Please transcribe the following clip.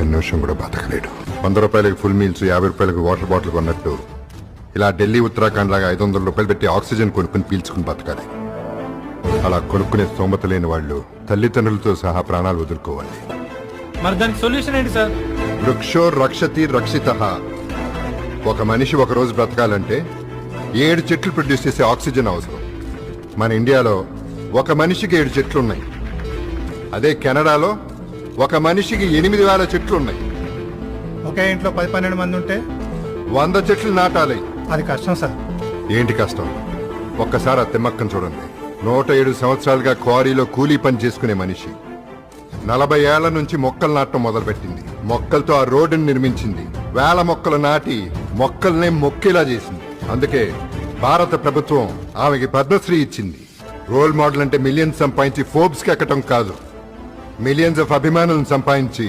ఒక్క నిమిషం కూడా బతకలేడు. 100 రూపాయలకి ఫుల్ మీల్స్, 50 రూపాయలకి వాటర్ బాటిల్ కొన్నట్టు ఇలా ఢిల్లీ ఉత్తరాఖండ్ లాగా 500 రూపాయలు పెట్టి ఆక్సిజన్ కొనుక్కుని పీల్చుకుని బతకాలి. అలా కొనుక్కునే స్తోమత లేని వాళ్ళు తల్లిదండ్రులతో సహా ప్రాణాలు వదులుకోవాలి. మరి దానికి సొల్యూషన్ ఏంటి సార్? వృక్షో రక్షతి రక్షితః. ఒక మనిషి ఒక రోజు బ్రతకాలంటే 7 చెట్లు ప్రొడ్యూస్ చేసే ఆక్సిజన్ అవసరం. మన ఇండియాలో ఒక మనిషికి 7 చెట్లు ఉన్నాయి. అదే కెనడాలో ఒక మనిషికి 8,000 చెట్లు ఉన్నాయి. ఒకే ఇంట్లో 10-12 మంది ఉంటే 100 చెట్లు నాటాలి. అది కష్టం సార్. ఏంటి కష్టం? ఒక్కసారి ఆ తిమ్మక్కను చూడండి. 107 సంవత్సరాలుగా క్వారీలో కూలీ పని చేసుకునే మనిషి 40 ఏళ్ల నుంచి మొక్కలు నాటడం మొదలుపెట్టింది. మొక్కలతో ఆ రోడ్డుని నిర్మించింది. వేల మొక్కలు నాటి మొక్కల్నే మొక్కేలా చేసింది. అందుకే భారత ప్రభుత్వం ఆమెకి పద్మశ్రీ ఇచ్చింది. రోల్ మోడల్ అంటే మిలియన్స్ సంపాదించి ఫోర్బ్స్కి ఎక్కటం కాదు, మిలియన్స్ ఆఫ్ అభిమానులను సంపాదించి